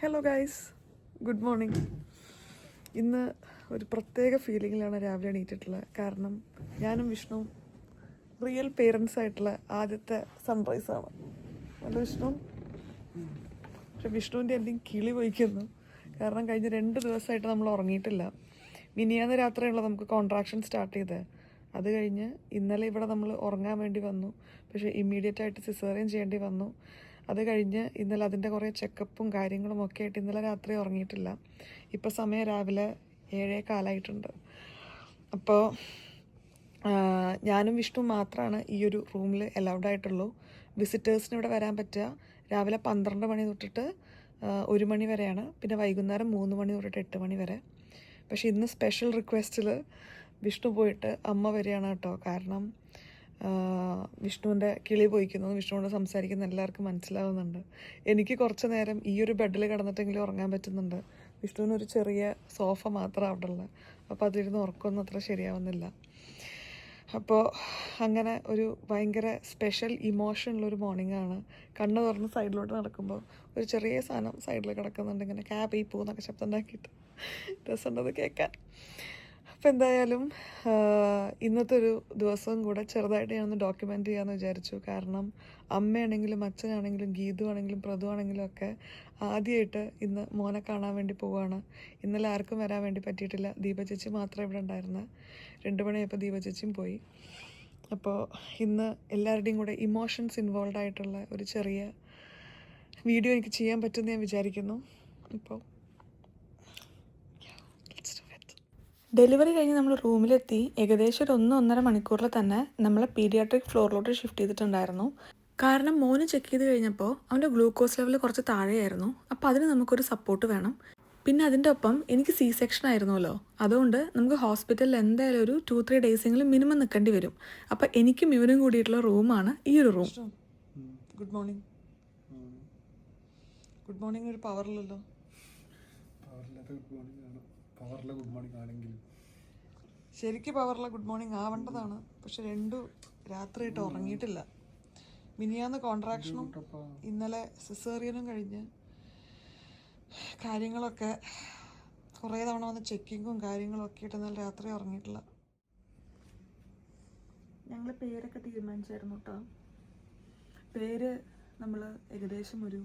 Hello guys, good morning. ഇന്ന് ഒരു പ്രത്യേക ഫീലിങ്ങിലാണ് രാവിലെ എണീറ്റിട്ടുള്ളത്. കാരണം ഞാനും വിഷ്ണുവും റിയൽ പേരൻസ് ആയിട്ടുള്ള ആദ്യത്തെ സൺറൈസാണ്. അല്ല വിഷ്ണു? പക്ഷെ വിഷ്ണുവിൻ്റെ എന്തെങ്കിലും കിളി പോയിക്കുന്നു. കാരണം കഴിഞ്ഞ 2 ദിവസമായിട്ട് നമ്മൾ ഉറങ്ങിയിട്ടില്ല. മിനിയാന്ന് രാത്രിയുള്ള നമുക്ക് കോൺട്രാക്ഷൻ സ്റ്റാർട്ട് ചെയ്തത്. അത് കഴിഞ്ഞ് ഇന്നലെ ഇവിടെ നമ്മൾ ഉറങ്ങാൻ വേണ്ടി വന്നു. പക്ഷേ ഇമ്മീഡിയറ്റ് ആയിട്ട് സിസേറിയൻ ചെയ്യേണ്ടി വന്നു. അത് കഴിഞ്ഞ് ഇന്നലെ അതിൻ്റെ കുറേ ചെക്കപ്പും കാര്യങ്ങളും ഒക്കെ ആയിട്ട് ഇന്നലെ രാത്രി ഉറങ്ങിയിട്ടില്ല. ഇപ്പോൾ സമയം രാവിലെ 7:15 അപ്പോൾ ഞാനും വിഷ്ണു മാത്രമാണ് ഈ ഒരു റൂമിൽ അലൗഡ് ആയിട്ടുള്ളൂ. വിസിറ്റേഴ്സിന് ഇവിടെ വരാൻ പറ്റുക രാവിലെ 12 മണി തൊട്ടിട്ട് 1 മണി വരെയാണ്. പിന്നെ വൈകുന്നേരം 3 മണി തൊട്ടിട്ട് 8 മണി വരെ. പക്ഷേ ഇന്ന് സ്പെഷ്യൽ റിക്വസ്റ്റിൽ വിഷ്ണു പോയിട്ട് അമ്മ വരികയാണ് കേട്ടോ. കാരണം വിഷ്ണുവിൻ്റെ കിളി പോയിക്കുന്നു. വിഷ്ണുവിനോട് സംസാരിക്കുന്ന എല്ലാവർക്കും മനസ്സിലാവുന്നുണ്ട്. എനിക്ക് കുറച്ച് നേരം ഈ ഒരു ബെഡിൽ കിടന്നിട്ടെങ്കിലും ഉറങ്ങാൻ പറ്റുന്നുണ്ട്. വിഷ്ണുവിനൊരു ചെറിയ സോഫ മാത്രമാണ് അവിടെ ഉള്ളത്. അപ്പോൾ അതിലിരുന്ന് ഉറക്കമൊന്നും അത്ര ശരിയാവുന്നില്ല. അപ്പോൾ അങ്ങനെ ഒരു ഭയങ്കര സ്പെഷ്യൽ ഇമോഷനുള്ളൊരു മോർണിംഗാണ്. കണ്ണ് തുറന്ന് സൈഡിലോട്ട് നടക്കുമ്പോൾ ഒരു ചെറിയ സാധനം സൈഡിൽ കിടക്കുന്നുണ്ട്. ഇങ്ങനെ ക്യാബ് ഈ പോകുന്നൊക്കെ ശബ്ദം ഉണ്ടാക്കിയിട്ട് രസമുണ്ടത് കേൾക്കാൻ. അപ്പോൾ എന്തായാലും ഇന്നത്തെ ഒരു ദിവസവും കൂടെ ചെറുതായിട്ട് ഞാനൊന്ന് ഡോക്യുമെൻ്റ് ചെയ്യാമെന്ന് വിചാരിച്ചു. കാരണം അമ്മയാണെങ്കിലും അച്ഛനാണെങ്കിലും ഗീതു ആണെങ്കിലും പ്രതു ആണെങ്കിലും ഒക്കെ ആദ്യമായിട്ട് ഇന്ന് മോനെ കാണാൻ വേണ്ടി പോവുകയാണ്. ഇന്നലെ ആർക്കും വരാൻ വേണ്ടി പറ്റിയിട്ടില്ല. ദീപ ചേച്ചി മാത്രമേ ഇവിടെ ഉണ്ടായിരുന്നത്. 2 മണിയായപ്പോൾ ദീപ ചേച്ചിയും പോയി. അപ്പോൾ ഇന്ന് എല്ലാവരുടെയും കൂടെ ഇമോഷൻസ് ഇൻവോൾവ് ആയിട്ടുള്ള ഒരു ചെറിയ വീഡിയോ എനിക്ക് ചെയ്യാൻ പറ്റുമെന്ന് ഞാൻ വിചാരിക്കുന്നു. ഇപ്പോൾ ഡെലിവറി കഴിഞ്ഞ് നമ്മൾ റൂമിലെത്തി ഏകദേശം ഒരു 1-1.5 മണിക്കൂറിൽ തന്നെ നമ്മളെ പീഡിയാട്രിക് ഫ്ലോറിലോട്ട് ഷിഫ്റ്റ് ചെയ്തിട്ടുണ്ടായിരുന്നു. കാരണം മോന് ചെക്ക് ചെയ്ത് കഴിഞ്ഞപ്പോൾ അവൻ്റെ ഗ്ലൂക്കോസ് ലെവൽ കുറച്ച് താഴെയായിരുന്നു. അപ്പോൾ അതിന് നമുക്കൊരു സപ്പോർട്ട് വേണം. പിന്നെ അതിൻ്റെ ഒപ്പം എനിക്ക് സെക്ഷൻ ആയിരുന്നല്ലോ. അതുകൊണ്ട് നമുക്ക് ഹോസ്പിറ്റലിൽ എന്തായാലും ഒരു 2-3 ഡേയ്സെങ്കിലും മിനിമം നിൽക്കേണ്ടി വരും. അപ്പോൾ എനിക്കും ഇവനും കൂടിയിട്ടുള്ള റൂമാണ് ഈ ഒരു room. Good morning. Good morning ഒരു പവറിലല്ലോ. ശരിക്കും പവറുള്ള ഗുഡ് മോർണിംഗ് ആവേണ്ടതാണ്. പക്ഷെ 2 രാത്രിയായിട്ട് ഉറങ്ങിയിട്ടില്ല. മിനിയാന്ന് കോൺട്രാക്ഷനും ഇന്നലെ സിസേറിയനും കഴിഞ്ഞ് കാര്യങ്ങളൊക്കെ കുറേ തവണ വന്ന് ചെക്കിങ്ങും കാര്യങ്ങളും ഒക്കെ ആയിട്ട് ഇന്നലെ രാത്രി ഉറങ്ങിയിട്ടില്ല. ഞങ്ങൾ പേരൊക്കെ തീരുമാനിച്ചായിരുന്നു കേട്ടോ. പേര് നമ്മൾ ഏകദേശം ഒരു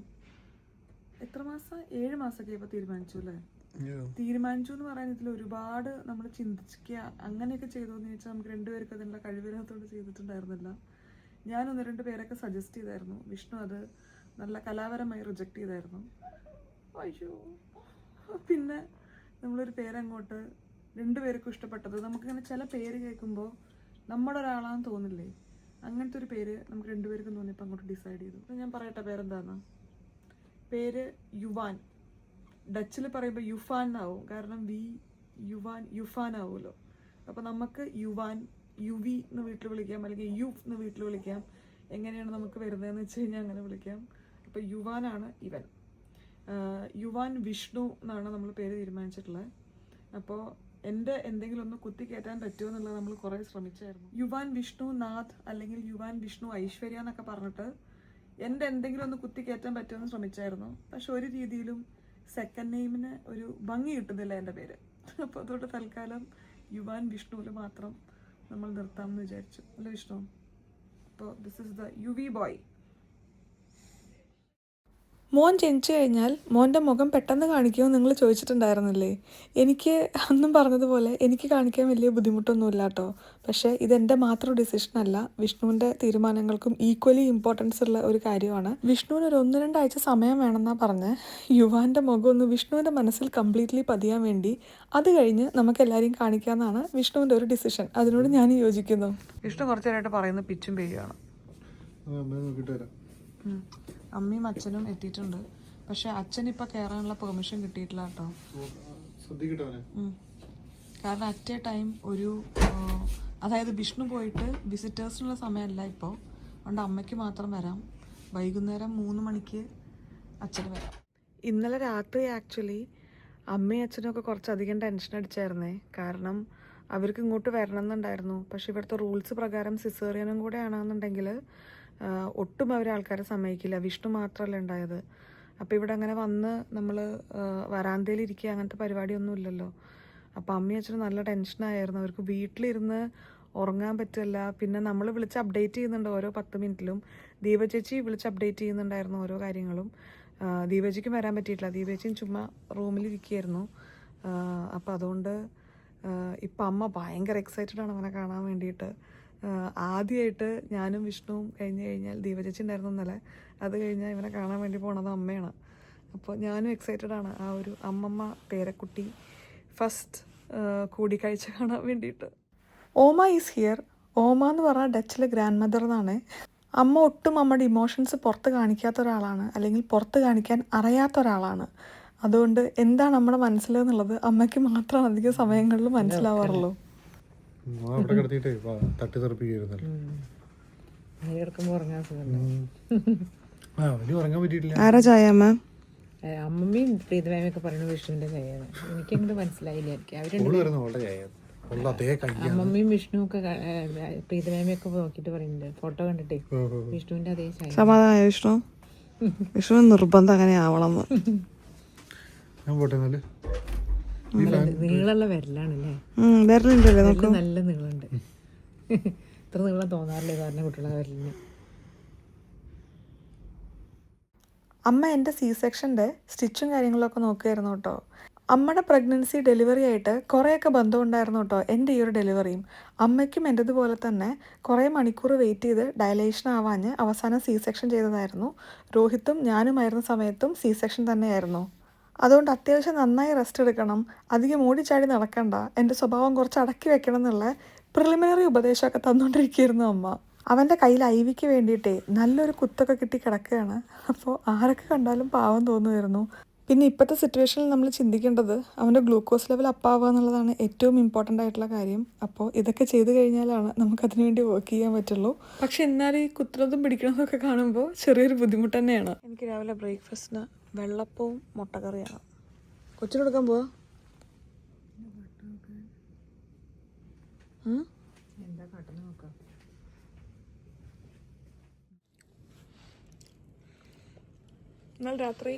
എത്ര മാസം 7 മാസമൊക്കെ ഇപ്പോൾ തീരുമാനിച്ചു അല്ലേ? തീരുമാനിച്ചു എന്ന് പറയുന്നതിൽ ഒരുപാട് നമ്മൾ ചിന്തിക്കുക അങ്ങനെയൊക്കെ ചെയ്തോന്ന് ചോദിച്ചാൽ നമുക്ക് 2 പേർക്ക് അതിനുള്ള കഴിവിനകത്തോട് ചെയ്തിട്ടുണ്ടായിരുന്നില്ല. ഞാൻ 1-2 പേരൊക്കെ സജസ്റ്റ് ചെയ്തായിരുന്നു. വിഷ്ണു അത് നല്ല കലാപരമായി റിജക്റ്റ് ചെയ്തായിരുന്നു. അയ്യോ, പിന്നെ നമ്മളൊരു പേരങ്ങോട്ട് 2 പേർക്കും ഇഷ്ടപ്പെട്ടത്. നമുക്കിങ്ങനെ ചില പേര് കേൾക്കുമ്പോൾ നമ്മുടെ ഒരാളാന്ന് തോന്നില്ലേ? അങ്ങനത്തെ ഒരു പേര് നമുക്ക് 2 പേർക്കും തോന്നിയപ്പോൾ അങ്ങോട്ട് ഡിസൈഡ് ചെയ്തു. അപ്പം ഞാൻ പറയട്ടെ പേരെന്താന്ന്. പേര് യുവാൻ. ഡച്ചിൽ പറയുമ്പോൾ യുഫാൻ ആവും. കാരണം യുഫാൻ ആവുമല്ലോ. അപ്പോൾ നമുക്ക് യുവാൻ, യുവി എന്ന് വീട്ടിൽ വിളിക്കാം, അല്ലെങ്കിൽ യുഫ് എന്ന് വീട്ടിൽ വിളിക്കാം. എങ്ങനെയാണ് നമുക്ക് വരുന്നതെന്ന് വെച്ച് കഴിഞ്ഞാൽ അങ്ങനെ വിളിക്കാം. അപ്പോൾ യുവാനാണ് ഇവൻ. യുവാൻ വിഷ്ണു എന്നാണ് നമ്മൾ പേര് തീരുമാനിച്ചിട്ടുള്ളത്. അപ്പോൾ എൻ്റെ എന്തെങ്കിലും ഒന്ന് കുത്തി കയറ്റാൻ പറ്റുമോ എന്നുള്ളത് നമ്മൾ കുറേ ശ്രമിച്ചായിരുന്നു. യുവാൻ വിഷ്ണു നാഥ് അല്ലെങ്കിൽ യുവാൻ വിഷ്ണു ഐശ്വര്യ എന്നൊക്കെ പറഞ്ഞിട്ട് എൻ്റെ എന്തെങ്കിലും ഒന്ന് കുത്തി കയറ്റാൻ പറ്റുമെന്ന് ശ്രമിച്ചായിരുന്നു. പക്ഷെ ഒരു രീതിയിലും സെക്കൻഡ് നെയിമിന് ഒരു ഭംഗി കിട്ടുന്നില്ല എൻ്റെ പേര്. അപ്പോൾ അതുകൊണ്ട് തൽക്കാലം യുവാൻ വിഷ്ണുവിൽ മാത്രം നമ്മൾ നിർത്താമെന്ന് വിചാരിച്ചു. അല്ല വിഷ്ണു? അപ്പോൾ this is the UV boy. മോൻ ജനിച്ചു കഴിഞ്ഞാൽ മോൻ്റെ മുഖം പെട്ടെന്ന് കാണിക്കുമെന്ന് നിങ്ങൾ ചോദിച്ചിട്ടുണ്ടായിരുന്നില്ലേ? എനിക്ക് അന്നും പറഞ്ഞതുപോലെ എനിക്ക് കാണിക്കാൻ വലിയ ബുദ്ധിമുട്ടൊന്നുമില്ല കേട്ടോ. പക്ഷേ ഇതെൻ്റെ മാത്രം ഡിസിഷനല്ല, വിഷ്ണുവിൻ്റെ തീരുമാനങ്ങൾക്കും ഈക്വലി ഇമ്പോർട്ടൻസ് ഉള്ള ഒരു കാര്യമാണ്. വിഷ്ണുവിന് ഒരു 1-2 ആഴ്ച സമയം വേണമെന്നാണ് പറഞ്ഞ് യുവാൻ്റെ മുഖം ഒന്ന് വിഷ്ണുവിൻ്റെ മനസ്സിൽ കംപ്ലീറ്റ്ലി പതിയാൻ വേണ്ടി. അത് കഴിഞ്ഞ് നമുക്ക് എല്ലാവരെയും കാണിക്കാമെന്നാണ് വിഷ്ണുവിൻ്റെ ഒരു ഡിസിഷൻ. അതിനോട് ഞാൻ യോജിക്കുന്നു. വിഷ്ണു കുറച്ചു നേരമായിട്ട് പറയുന്ന പിച്ചും പെയ്യാണ്. അമ്മയും അച്ഛനും എത്തിയിട്ടുണ്ട്. പക്ഷെ അച്ഛനിപ്പോൾ കയറാനുള്ള പെർമിഷൻ കിട്ടിയിട്ടില്ല കേട്ടോ. കാരണം അറ്റ് എ ടൈം അതായത് വിഷ്ണു പോയിട്ട് വിസിറ്റേഴ്സിനുള്ള സമയമല്ല ഇപ്പോൾ. അതുകൊണ്ട് അമ്മയ്ക്ക് മാത്രം വരാം. വൈകുന്നേരം 3 മണിക്ക് അച്ഛന് വരാം. ഇന്നലെ രാത്രി ആക്ച്വലി അമ്മയും അച്ഛനൊക്കെ കുറച്ചധികം ടെൻഷൻ അടിച്ചായിരുന്നേ. കാരണം അവർക്ക് ഇങ്ങോട്ട് വരണം എന്നുണ്ടായിരുന്നു. പക്ഷെ ഇവിടുത്തെ റൂൾസ് പ്രകാരം സിസേറിയനും കൂടെ ആണെന്നുണ്ടെങ്കിൽ ഒട്ടും അവരെ ആൾക്കാരെ സമ്മതിക്കില്ല. വിഷ്ണു മാത്രമല്ല ഉണ്ടായത്. അപ്പോൾ ഇവിടെ അങ്ങനെ വന്ന് നമ്മൾ വരാന്തയിലിരിക്കുക അങ്ങനത്തെ പരിപാടിയൊന്നും ഇല്ലല്ലോ. അപ്പോൾ അമ്മയും അച്ഛനും നല്ല ടെൻഷനായിരുന്നു. അവർക്ക് വീട്ടിലിരുന്ന് ഉറങ്ങാൻ പറ്റില്ല. പിന്നെ നമ്മൾ വിളിച്ച് അപ്ഡേറ്റ് ചെയ്യുന്നുണ്ട് ഓരോ 10 മിനിറ്റിലും. ദീപ ചേച്ചി വിളിച്ച് അപ്ഡേറ്റ് ചെയ്യുന്നുണ്ടായിരുന്നു ഓരോ കാര്യങ്ങളും. ദീപജിക്കും വരാൻ പറ്റിയിട്ടില്ല. ദീപജിയും ചുമ്മാ റൂമിലിരിക്കുകയായിരുന്നു. അപ്പോൾ അതുകൊണ്ട് ഇപ്പം അമ്മ ഭയങ്കര എക്സൈറ്റഡ് ആണ് അവനെ കാണാൻ വേണ്ടിയിട്ട്. ആദ്യമായിട്ട് ഞാനും വിഷ്ണുവും കഴിഞ്ഞാൽ ദീപചേച്ചി ഉണ്ടായിരുന്നു ഇന്നലെ. അത് കഴിഞ്ഞാൽ ഇവനെ കാണാൻ വേണ്ടി പോണത് അമ്മയാണ്. അപ്പോൾ ഞാനും എക്സൈറ്റഡ് ആണ് ആ ഒരു അമ്മമ്മ പേരക്കുട്ടി ഫസ്റ്റ് കൂടിക്കാഴ്ച കാണാൻ വേണ്ടിയിട്ട്. ഓമ ഈസ് ഹിയർ. ഓമ എന്ന് പറഞ്ഞാൽ ഡച്ചിലെ ഗ്രാൻഡ് മദർ എന്നാണ്. അമ്മ ഒട്ടും അമ്മയുടെ ഇമോഷൻസ് പുറത്ത് കാണിക്കാത്ത ഒരാളാണ്, അല്ലെങ്കിൽ പുറത്ത് കാണിക്കാൻ അറിയാത്ത ഒരാളാണ്. അതുകൊണ്ട് എന്താണ് നമ്മുടെ മനസ്സിലെന്നുള്ളത് അമ്മയ്ക്ക് മാത്രമാണ് അധികം സമയങ്ങളിൽ മനസ്സിലാവാറുള്ളൂ. ആരാ ചായ അമ്മ? അമ്മമ്മയും പ്രീതമേമയൊക്കെ പറയുന്നത് വിഷ്ണുവിന്റെ ചായയാണ്. എനിക്കങ്ങോട്ട് മനസ്സിലായില്ലായിരിക്കും. അമ്മമ്മയും വിഷ്ണു ഒക്കെ പ്രീതമേമയൊക്കെ നോക്കിട്ട് പറയുന്നുണ്ട്, ഫോട്ടോ കണ്ടിട്ടേ വിഷ്ണുവിന്റെ അതേ ചായ. സമാധാന വിഷ്ണു, വിഷ്ണു നിർബന്ധം അങ്ങനെ ആവണം. നീളമുള്ള വിരലാണല്ലേ? വിരലുണ്ടല്ലേ? നല്ല നീളമുണ്ട്. ഇത്ര നീളം തോന്നാറില്ലേ സാറിന് കുട്ടികളെ വിരലിന്? അമ്മ എൻ്റെ C-സെക്ഷൻ്റെ സ്റ്റിച്ചും കാര്യങ്ങളൊക്കെ നോക്കുകയായിരുന്നു കേട്ടോ. അമ്മയുടെ പ്രഗ്നൻസി ഡെലിവറി ആയിട്ട് കുറേയൊക്കെ ബന്ധമുണ്ടായിരുന്നു കേട്ടോ എൻ്റെ ഈ ഒരു ഡെലിവറിയും. അമ്മയ്ക്കും എൻ്റെതുപോലെ തന്നെ കുറേ മണിക്കൂർ വെയിറ്റ് ചെയ്ത് ഡയലേഷൻ ആവാഞ്ഞ് അവസാനം C-സെക്ഷൻ ചെയ്തതായിരുന്നു. രോഹിത്തും ഞാനുമായിരുന്ന സമയത്തും C-സെക്ഷൻ തന്നെയായിരുന്നു. അതുകൊണ്ട് അത്യാവശ്യം നന്നായി റെസ്റ്റ് എടുക്കണം, അധികം ഓടിച്ചാടി നടക്കണ്ട, എൻ്റെ സ്വഭാവം കുറച്ച് അടക്കി വെക്കണം എന്നുള്ള പ്രിലിമിനറി ഉപദേശമൊക്കെ തന്നുകൊണ്ടിരിക്കുകയായിരുന്നു അമ്മ. അവൻ്റെ കയ്യിൽ ഐവിക്ക് വേണ്ടിയിട്ടേ നല്ലൊരു കുത്തൊക്കെ കിട്ടി കിടക്കുകയാണ്. അപ്പോൾ ആരൊക്കെ കണ്ടാലും പാവം തോന്നുമായിരുന്നു. പിന്നെ ഇപ്പോഴത്തെ സിറ്റുവേഷനിൽ നമ്മൾ ചിന്തിക്കേണ്ടത് അവൻ്റെ ഗ്ലൂക്കോസ് ലെവൽ അപ്പാവുക എന്നുള്ളതാണ് ഏറ്റവും ഇമ്പോർട്ടൻ്റ് ആയിട്ടുള്ള കാര്യം. അപ്പോൾ ഇതൊക്കെ ചെയ്ത് കഴിഞ്ഞാലാണ് നമുക്കതിനു വേണ്ടി വർക്ക് ചെയ്യാൻ പറ്റുള്ളൂ. പക്ഷെ എന്നാലും ഈ കുത്തുന്നതും പിടിക്കണതൊക്കെ കാണുമ്പോൾ ചെറിയൊരു ബുദ്ധിമുട്ട് തന്നെയാണ്. എനിക്ക് രാവിലെ ബ്രേക്ക്ഫാസ്റ്റിന് വെള്ളപ്പവും മുട്ടക്കറിയാണ്. കൊച്ചിനെടുക്കാൻ പോവാ? എന്താ കാട്ടുന്ന നോക്കാം. എന്നാൽ രാത്രി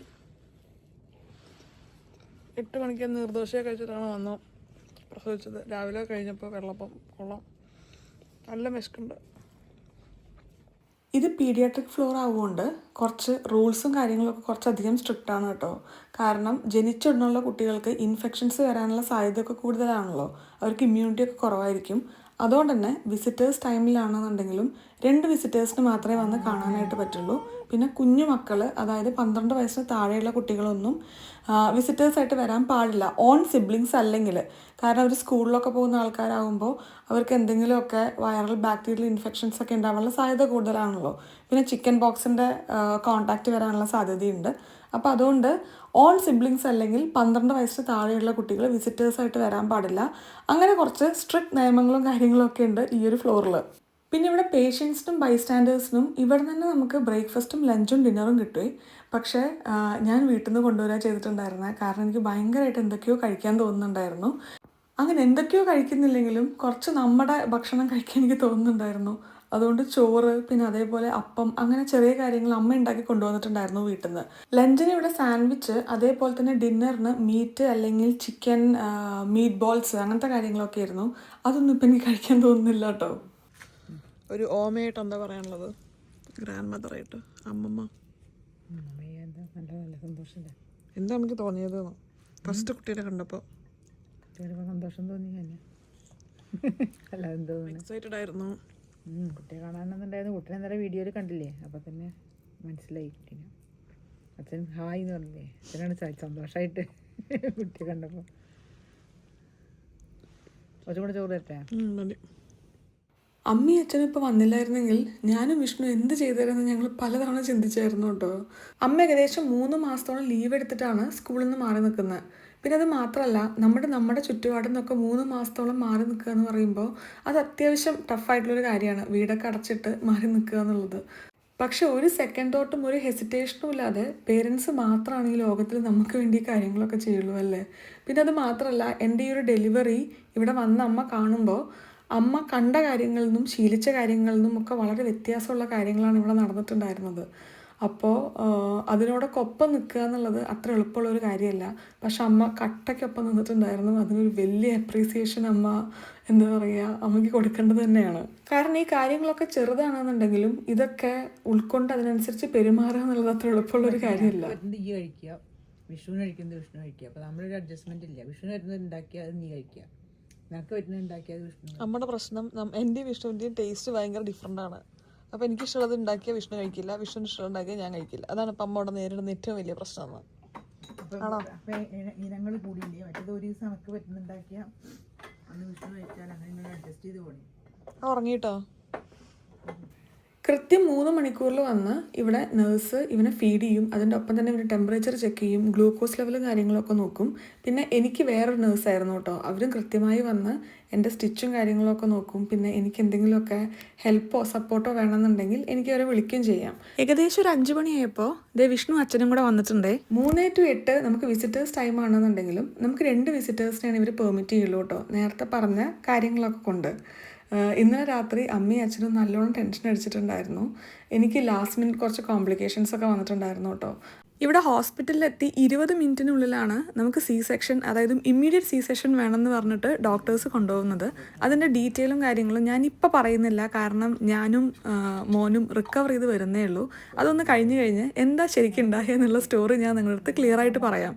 8 മണിക്ക് നീർദോശയെ കഴിച്ചിട്ടാണ് വന്നു പ്രസവിച്ചത്. രാവിലെ കഴിഞ്ഞപ്പോൾ വെള്ളപ്പം കൊള്ളാം, നല്ല വിശക്കുണ്ട്. ഇത് പീഡിയാട്രിക് ഫ്ലോർ ആവുകൊണ്ട് കുറച്ച് റൂൾസും കാര്യങ്ങളൊക്കെ കുറച്ചധികം സ്ട്രിക്റ്റ് ആണ് കേട്ടോ. കാരണം ജനിച്ചുടനുള്ള കുട്ടികൾക്ക് ഇൻഫെക്ഷൻസ് വരാനുള്ള സാധ്യതയൊക്കെ കൂടുതലാണല്ലോ, അവർക്ക് ഇമ്മ്യൂണിറ്റി ഒക്കെ കുറവായിരിക്കും. അതുകൊണ്ട് തന്നെ വിസിറ്റേഴ്സ് ടൈമിലാണെന്നുണ്ടെങ്കിലും 2 വിസിറ്റേഴ്സിന് മാത്രമേ വന്ന് കാണാനായിട്ട് പറ്റുള്ളൂ. പിന്നെ കുഞ്ഞു മക്കൾ, അതായത് 12 വയസ്സിന് താഴെയുള്ള കുട്ടികളൊന്നും വിസിറ്റേഴ്സായിട്ട് വരാൻ പാടില്ല, ഓൺ സിബ്ലിങ്സ് അല്ലെങ്കിൽ. കാരണം അവർ സ്കൂളിലൊക്കെ പോകുന്ന ആൾക്കാരാകുമ്പോൾ അവർക്ക് എന്തെങ്കിലുമൊക്കെ വൈറൽ ബാക്ടീരിയൽ ഇൻഫെക്ഷൻസ് ഒക്കെ ഉണ്ടാകാനുള്ള സാധ്യത കൂടുതലാണല്ലോ. പിന്നെ ചിക്കൻ ബോക്സിൻ്റെ കോൺടാക്റ്റ് വരാനുള്ള സാധ്യതയുണ്ട്. അപ്പോൾ അതുകൊണ്ട് ഓൺ സിബ്ലിങ്സ് അല്ലെങ്കിൽ 12 വയസ്സിന് താഴെയുള്ള കുട്ടികൾ വിസിറ്റേഴ്സായിട്ട് വരാൻ പാടില്ല. അങ്ങനെ കുറച്ച് സ്ട്രിക്റ്റ് നിയമങ്ങളും കാര്യങ്ങളും ഒക്കെ ഉണ്ട് ഈ ഒരു ഫ്ലോറിൽ. പിന്നെ ഇവിടെ പേഷ്യൻസിനും ബൈസ്റ്റാൻഡേഴ്സിനും ഇവിടെ തന്നെ നമുക്ക് ബ്രേക്ക്ഫാസ്റ്റും ലഞ്ചും ഡിന്നറും കിട്ടും. പക്ഷേ ഞാൻ വീട്ടിൽ നിന്ന് കൊണ്ടുവരാൻ ചെയ്തിട്ടുണ്ടായിരുന്നത്, കാരണം എനിക്ക് ഭയങ്കരമായിട്ട് എന്തൊക്കെയോ കഴിക്കാൻ തോന്നുന്നുണ്ടായിരുന്നു. അങ്ങനെ എന്തൊക്കെയോ കഴിക്കുന്നില്ലെങ്കിലും കുറച്ച് നമ്മുടെ ഭക്ഷണം കഴിക്കാൻ എനിക്ക് തോന്നുന്നുണ്ടായിരുന്നു. അതുകൊണ്ട് ചോറ്, പിന്നെ അതേപോലെ അപ്പം, അങ്ങനെ ചെറിയ കാര്യങ്ങൾ അമ്മ ഉണ്ടാക്കി കൊണ്ടുവന്നിട്ടുണ്ടായിരുന്നു വീട്ടിൽ നിന്ന്. ലഞ്ചിന് ഇവിടെ സാൻഡ്വിച്ച്, അതേപോലെ തന്നെ ഡിന്നറിന് മീറ്റ് അല്ലെങ്കിൽ ചിക്കൻ, മീറ്റ് ബോൾസ്, അങ്ങനത്തെ കാര്യങ്ങളൊക്കെ ആയിരുന്നു. അതൊന്നും ഇപ്പം എനിക്ക് കഴിക്കാൻ തോന്നുന്നില്ല കേട്ടോ. ഒരു ഓമയായിട്ട് എന്താ പറയാനുള്ളത്? ഗ്രാൻഡ് മദറായിട്ട് അമ്മമ്മ നല്ല സന്തോഷമില്ല. എന്താ നമുക്ക് തോന്നിയത് ഫസ്റ്റ് കുട്ടീനെ കണ്ടപ്പോൾ? സന്തോഷം തോന്നി. അല്ല എന്തോ എക്സൈറ്റഡ് ആയിരുന്നു. കുട്ടിയെ കാണാനെന്നുണ്ടായിരുന്നു. കുട്ടീനെ എന്തായാലും വീഡിയോയിൽ കണ്ടില്ലേ, അപ്പം തന്നെ മനസ്സിലായി കുട്ടീനെ. അച്ഛൻ ഹായ് എന്ന് പറഞ്ഞില്ലേ, അച്ഛനാണ് സന്തോഷമായിട്ട് കുട്ടിയെ കണ്ടപ്പോൾ. കുറച്ചും കൂടെ ചോറ് തരട്ടെ? അമ്മയും അച്ഛനും ഇപ്പോൾ വന്നില്ലായിരുന്നെങ്കിൽ ഞാനും വിഷ്ണു എന്ത് ചെയ്തതെന്ന് ഞങ്ങൾ പലതവണ ചിന്തിച്ചായിരുന്നു കേട്ടോ. അമ്മ ഏകദേശം 3 മാസത്തോളം ലീവ് എടുത്തിട്ടാണ് സ്കൂളിൽ നിന്ന് മാറി നിൽക്കുന്നത്. പിന്നെ അത് മാത്രമല്ല, നമ്മുടെ ചുറ്റുപാടിൽ നിന്നൊക്കെ 3 മാസത്തോളം മാറി നിൽക്കുക എന്ന് പറയുമ്പോൾ അത് അത്യാവശ്യം ടഫായിട്ടുള്ളൊരു കാര്യമാണ്, വീടൊക്കെ അടച്ചിട്ട് മാറി നിൽക്കുക എന്നുള്ളത്. പക്ഷെ ഒരു സെക്കൻഡ് തോട്ടും ഒരു ഹെസിറ്റേഷനും ഇല്ലാതെ പേരൻസ് മാത്രമാണ് ഈ ലോകത്തിൽ നമുക്ക് വേണ്ടി കാര്യങ്ങളൊക്കെ ചെയ്യുള്ളൂ അല്ലേ. പിന്നെ അത് മാത്രമല്ല, എൻ്റെ ഈ ഒരു ഡെലിവറി ഇവിടെ വന്ന അമ്മ കാണുമ്പോൾ അമ്മ കണ്ട കാര്യങ്ങളിൽ നിന്നും ശീലിച്ച കാര്യങ്ങളിൽ നിന്നും ഒക്കെ വളരെ വ്യത്യാസമുള്ള കാര്യങ്ങളാണ് ഇവിടെ നടന്നിട്ടുണ്ടായിരുന്നത്. അപ്പോൾ അതിനോടൊക്കെ ഒപ്പം നിൽക്കുക എന്നുള്ളത് അത്ര എളുപ്പമുള്ളൊരു കാര്യമല്ല. പക്ഷെ അമ്മ കട്ടയ്ക്കൊപ്പം നിന്നിട്ടുണ്ടായിരുന്നു. അതിനൊരു വലിയ അപ്രീസിയേഷൻ അമ്മ എന്താ പറയുക അമ്മയ്ക്ക് കൊടുക്കേണ്ടത് തന്നെയാണ്. കാരണം ഈ കാര്യങ്ങളൊക്കെ ചെറുതാണെന്നുണ്ടെങ്കിലും ഇതൊക്കെ ഉൾക്കൊണ്ട് അതിനനുസരിച്ച് പെരുമാറുക എന്നുള്ളത് അത്ര എളുപ്പമുള്ളൊരു കാര്യമല്ല. ഈ കഴിക്കുക, വിഷുവിന് കഴിക്കുന്നത് വിഷ്ണു കഴിക്കുക. അപ്പോൾ നമ്മളൊരു അഡ്ജസ്റ്റ്മെന്റ് ഇല്ല. വിഷുവിന് വരുന്നത് ഉണ്ടാക്കിയാൽ അത് നീ കഴിക്കുക, നിനക്ക് പറ്റുന്നത് ഉണ്ടാക്കിയാൽ വിഷ്ണു. നമ്മുടെ പ്രശ്നം എൻ്റെയും വിഷ്ണുവിൻ്റെയും ടേസ്റ്റ് ഭയങ്കര ഡിഫറെൻ്റ് ആണ്. അപ്പോൾ എനിക്കിഷ്ടമുള്ളത് ഉണ്ടാക്കിയാൽ വിഷ്ണു കഴിക്കില്ല, വിഷ്ണുവിന് ഇഷ്ടം ഉണ്ടാക്കിയാൽ ഞാൻ കഴിക്കില്ല. അതാണ് ഇപ്പം അമ്മ അവിടെ നേരിടുന്ന ഏറ്റവും വലിയ പ്രശ്നമാണ്. ആണോ? ഇനങ്ങൾ കൂടിയില്ലേ, മറ്റേത് ഒരു ദിവസം നമുക്ക് പറ്റുന്നുണ്ടാക്കിയാൽ അന്ന് വിഷ്ണു കഴിച്ചാൽ അങ്ങനെ അഡ്ജസ്റ്റ് ചെയ്ത് പോകണേ. ഉറങ്ങിയിട്ടോ? കൃത്യം 3 മണിക്കൂറിൽ വന്ന് ഇവിടെ നേഴ്സ് ഇവനെ ഫീഡ് ചെയ്യും. അതിൻ്റെ ഒപ്പം തന്നെ ഇവന് ടെമ്പറേച്ചർ ചെക്ക് ചെയ്യും, ഗ്ലൂക്കോസ് ലെവലും കാര്യങ്ങളൊക്കെ നോക്കും. പിന്നെ എനിക്ക് വേറൊരു നേഴ്സായിരുന്നു കേട്ടോ, അവരും കൃത്യമായി വന്ന് എൻ്റെ സ്റ്റിച്ചും കാര്യങ്ങളൊക്കെ നോക്കും. പിന്നെ എനിക്ക് എന്തെങ്കിലുമൊക്കെ ഹെൽപ്പോ സപ്പോർട്ടോ വേണമെന്നുണ്ടെങ്കിൽ എനിക്ക് അവരെ വിളിക്കുകയും ചെയ്യാം. ഏകദേശം ഒരു 5 മണിയായപ്പോൾ ദേ വിഷ്ണു അച്ഛനും കൂടെ വന്നിട്ടുണ്ടേ. 3 to 8 നമുക്ക് വിസിറ്റേഴ്സ് ടൈം ആണെന്നുണ്ടെങ്കിലും നമുക്ക് 2 വിസിറ്റേഴ്സിനെയാണ് ഇവർ പെർമിറ്റ് ചെയ്യുള്ളൂ കേട്ടോ, നേരത്തെ പറഞ്ഞ കാര്യങ്ങളൊക്കെ കൊണ്ട്. ഇന്നലെ രാത്രി അമ്മയും അച്ഛനും നല്ലോണം ടെൻഷൻ അടിച്ചിട്ടുണ്ടായിരുന്നു. എനിക്ക് ലാസ്റ്റ് മിനിറ്റ് കുറച്ച് കോംപ്ലിക്കേഷൻസ് ഒക്കെ വന്നിട്ടുണ്ടായിരുന്നു കേട്ടോ. ഇവിടെ ഹോസ്പിറ്റലിലെത്തി 20 മിനിറ്റിനുള്ളിലാണ് നമുക്ക് സെക്ഷൻ, അതായത് ഇമ്മീഡിയറ്റ് സെക്ഷൻ വേണമെന്ന് പറഞ്ഞിട്ട് ഡോക്ടേഴ്സ് കൊണ്ടുപോകുന്നത്. അതിൻ്റെ ഡീറ്റെയിലും കാര്യങ്ങളും ഞാനിപ്പോൾ പറയുന്നില്ല, കാരണം ഞാനും മോനും റിക്കവർ ചെയ്ത് വരുന്നേ ഉള്ളൂ. അതൊന്ന് കഴിഞ്ഞ് എന്താ ശരിക്കും ഉണ്ടായെന്നുള്ള സ്റ്റോറി ഞാൻ നിങ്ങളുടെ അടുത്ത് ക്ലിയർ ആയിട്ട് പറയാം.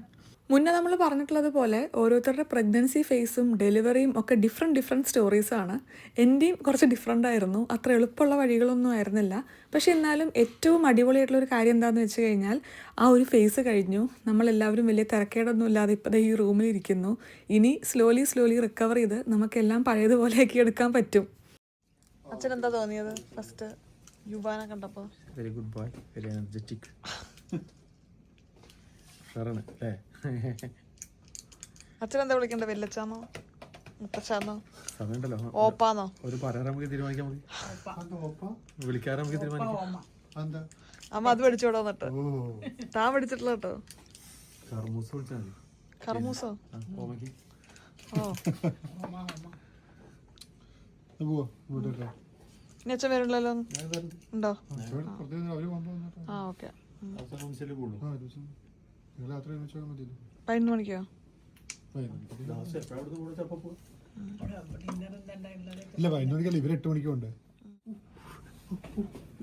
മുന്നേ നമ്മൾ പറഞ്ഞിട്ടുള്ളത് പോലെ ഓരോരുത്തരുടെ പ്രഗ്നൻസി ഫേസും ഡെലിവറിയും ഒക്കെ ഡിഫറെൻറ്റ് സ്റ്റോറീസാണ്. എൻ്റെയും കുറച്ച് ഡിഫറെൻ്റ് ആയിരുന്നു, അത്ര എളുപ്പമുള്ള വഴികളൊന്നും ആയിരുന്നില്ല. പക്ഷേ എന്നാലും ഏറ്റവും അടിപൊളിയായിട്ടുള്ളൊരു കാര്യം എന്താണെന്ന് വെച്ച് കഴിഞ്ഞാൽ ആ ഒരു ഫേസ് കഴിഞ്ഞു. നമ്മളെല്ലാവരും വലിയ തിരക്കേടൊന്നും ഇല്ലാതെ ഇപ്പോൾ ഈ റൂമിൽ ഇരിക്കുന്നു. ഇനി സ്ലോലി റിക്കവർ ചെയ്ത് നമുക്കെല്ലാം പഴയതുപോലെയാക്കി എടുക്കാൻ പറ്റും. അച്ഛൻ എന്താ തോന്നിയത് ഫസ്റ്റ് യുവാനെ കണ്ടപ്പോൾ? Very good boy, very energetic. അച്ഛനെന്താ വിളിക്കണ്ടേ, വെല്ലച്ചാന്നോ മുത്തച്ചാന്നോ സമയമുണ്ടല്ലോ, ഓപ്പാന്നോ? ഒരു പറയാൻ നമുക്ക് തീരുമാനിക്കാൻ മതി, വിളിക്കാറ് നമുക്ക് തീരുമാനിക്കാം. അമ്മ അത് പഠിച്ചോടോ എന്നിട്ട് താൻ പഠിച്ചിട്ടില്ല കേട്ടോ. കർമൂസ് വിളിച്ചാൽ മതി. കർമൂസോ? ഓ ഇനി അച്ഛൻ വരില്ലല്ലോ? ഉണ്ടോ? ആ ഓക്കെ. 11 മണിക്കോ? ഇല്ല 11 മണിക്കല്ല, ഇവര് 8 മണിക്കുണ്ട്.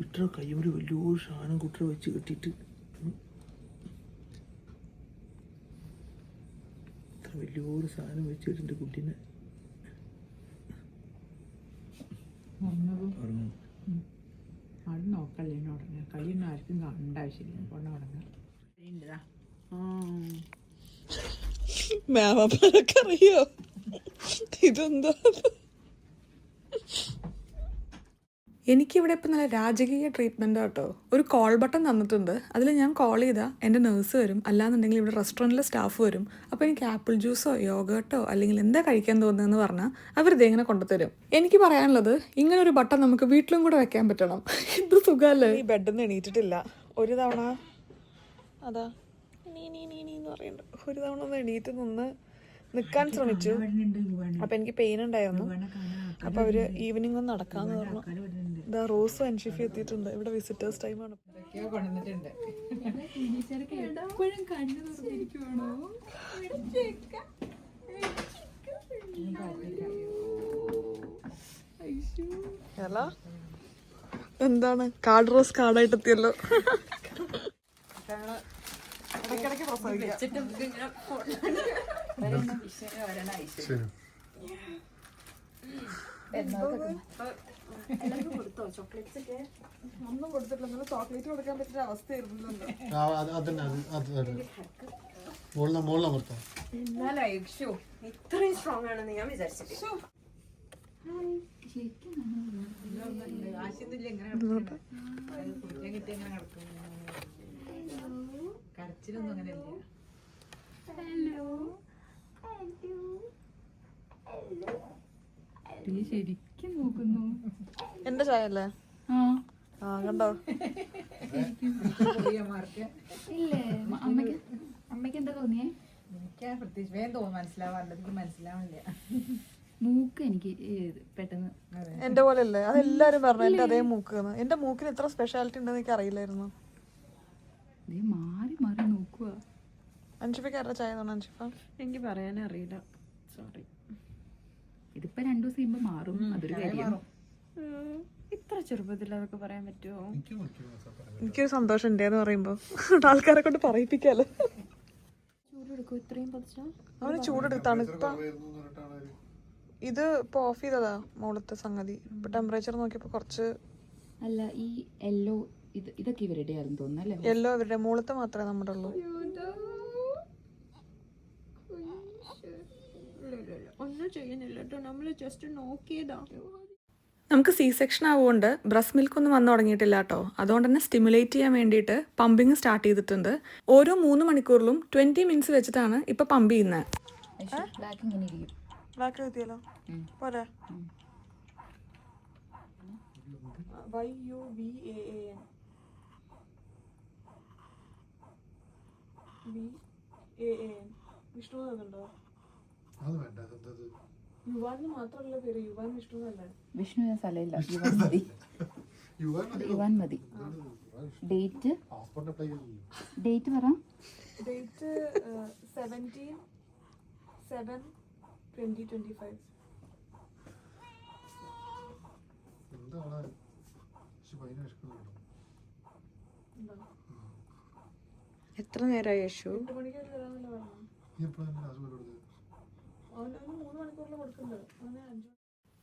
ഇത്ര കയ്യൊരു വലിയൊരു സാധനം കുട്ടർ വെച്ച് കെട്ടിട്ട് ഇത്ര വലിയൊരു സാധനം വെച്ചിട്ടുണ്ട് കുട്ടീനെ. അവിടെ നോക്കല്ലേ ഉടനെ, കളിയൊന്നും ആർക്കും കാണേണ്ട ആവശ്യമില്ല. കൊണ്ട് ഉടനെ അറിയോ ഇതെന്താ? എനിക്കിവിടെ ഇപ്പം നല്ല രാജകീയ ട്രീറ്റ്മെൻറ്റ് കേട്ടോ. ഒരു കോൾ ബട്ടൺ തന്നിട്ടുണ്ട്, അതിൽ ഞാൻ കോൾ ചെയ്താൽ എൻ്റെ നേഴ്സ് വരും, അല്ലാന്നുണ്ടെങ്കിൽ ഇവിടെ റെസ്റ്റോറൻറ്റിലെ സ്റ്റാഫ് വരും. അപ്പോൾ എനിക്ക് ആപ്പിൾ ജ്യൂസോ യോഗട്ടോ അല്ലെങ്കിൽ എന്താ കഴിക്കാൻ തോന്നുന്നതെന്ന് പറഞ്ഞാൽ അവരിത് എങ്ങനെ കൊണ്ടുതരും. എനിക്ക് പറയാനുള്ളത്, ഇങ്ങനെ ഒരു ബട്ടൺ നമുക്ക് വീട്ടിലും കൂടെ വെക്കാൻ പറ്റണം. എന്ത് സുഖമല്ലേ. ഈ ബെഡിൽ നിന്ന് എണീറ്റിട്ടില്ല ഒരു തവണ, അതാ നീന്ന് പറയുന്നുണ്ട്. ഒരു തവണ ഒന്ന് എണീറ്റ് നിന്ന് നിൽക്കാൻ ശ്രമിച്ചു. അപ്പം എനിക്ക് പെയിൻ ഉണ്ടായിരുന്നു. അപ്പോൾ അവർ ഈവനിങ് ഒന്ന് നടക്കാമെന്ന് പറഞ്ഞു. ഇതാ റോസും അൻഷിഫി എത്തിയിട്ടുണ്ട്. ഇവിടെ വിസിറ്റേഴ്സ് ടൈമാണ്. ഹലോ, എന്താണ് കാർഡ് റോസ് കാർഡായിട്ട് എത്തിയല്ലോ. ഇടയ്ക്കിടയ്ക്ക് പ്രസവിക്കാം. ഒന്നും കൊടുത്തിട്ടില്ല. ചോക്ലേറ്റ് കൊടുക്കാൻ പറ്റുന്ന അവസ്ഥയായിരുന്നല്ലോ. ഇത്രയും സ്ട്രോങ് ആണെന്ന് ഞാൻ വിചാരിച്ചിട്ടില്ല. കരച്ചിലൊന്നും അങ്ങനെയല്ല. ശരിക്കും നോക്കുന്നു. എന്റെ ചായ അല്ലേ? ആ കണ്ടോ? ഇല്ലേ അമ്മയ്ക്ക് എന്താ തോന്നിയേ? എനിക്ക് പ്രത്യേകിച്ച് വേഗം തോന്നുന്നു മനസ്സിലാവാറില്ല. എനിക്ക് മനസ്സിലാവില്ല. മൂക്ക് എനിക്ക് പെട്ടെന്ന് എന്റെ പോലെ അല്ലേ? അതെല്ലാരും പറഞ്ഞു എന്റെ അതേ മൂക്ക്. എന്റെ മൂക്കിന് ഇത്ര സ്പെഷ്യാലിറ്റി ഉണ്ടെന്ന് എനിക്ക് അറിയില്ലായിരുന്നു. ദേ മാറി മാറി നോക്കുക. അൻഷിഫയ്ക്ക് ആരുടെ ചായ തോന്നുന്നു അൻഷിഫ? എനിക്ക് പറയാനേ അറിയില്ല, സോറി. ഇതിപ്പോ 2 ദിവസം കഴിയുമ്പോ മാറും, അതൊരു കാര്യം. ഇത്ര ചെറുപ്പത്തിൽ അതൊക്കെ പറയാൻ പറ്റുമോ? എനിക്കൊരു സന്തോഷം ഉണ്ടെന്ന് പറയുമ്പോ ആൾക്കാരെ കൊണ്ട് പറയിപ്പിക്കാലോ. ചൂടെടുക്കും ഇത്രയും പതിച്ചാ. അവന് ചൂടെടുത്ത് തണുത്ത ഇത് ഇപ്പൊ ഓഫ് ചെയ്തതാ മുകളത്തെ സംഗതി. ഇപ്പൊ ടെമ്പറേച്ചർ നോക്കിയപ്പോ കുറച്ച് അല്ല ഈ യെല്ലോ ഇതൊക്കെ ഇവരുടെ ആയിരുന്നു തോന്നുന്നല്ലേ. യെല്ലോ ഇവരുടെ മുകളത്തെ മാത്രമേ നമ്മുടെ ഉള്ളൂ. ഒന്നും ചെയ്യുന്നില്ല കേട്ടോ, നമ്മള് ജസ്റ്റ് നോക്കിയതാ. നമുക്ക് സി സെക്ഷൻ ആവുകൊണ്ട് ബ്രസ്റ്റ് മിൽക്ക് ഒന്നും വന്നു തുടങ്ങിയിട്ടില്ല കേട്ടോ. അതുകൊണ്ട് തന്നെ സ്റ്റിമുലേറ്റ് ചെയ്യാൻ വേണ്ടിയിട്ട് പമ്പിങ് സ്റ്റാർട്ട് ചെയ്തിട്ടുണ്ട്. ഓരോ 3 മണിക്കൂറിലും 20 മിനിറ്റ്സ് വെച്ചിട്ടാണ് ഇപ്പൊ പമ്പ് ചെയ്യുന്നത്. ബ്ലാക്ക് ഇങ്ങനെ ഇരിക്കും. ബ്ലാക്ക് എഴുതിയാലോ പോലെ വിഷ്ണു എന്നുണ്ടോ? അത് വേണ്ട, അതെന്തത്? യുവാന് മാത്രമല്ല പേര്, യുവാൻ വിഷ്ണു അല്ലേ? വിഷ്ണു ഞാൻ സ്ഥലമില്ല, യുവാൻ മതി. യുവാൻ മതി. ഡേറ്റ് പാസ്പോർട്ട് അപ്ലൈ ചെയ്തു. ഡേറ്റ് പറ. ഡേറ്റ് 17/7/2025. എന്താണ് ശുഭൈന വിഷ്ണു? എത്ര നേരമായി യേശു? 8 മണിക്ക് വരാനല്ലേ പറഞ്ഞു. നീ എപ്പോഴാണ് ക്ലാസ് കൊടുത്തത്? അവന് 3 മണിക്കൂറിൽ കൊടുക്കുന്നത്. അവന് 5.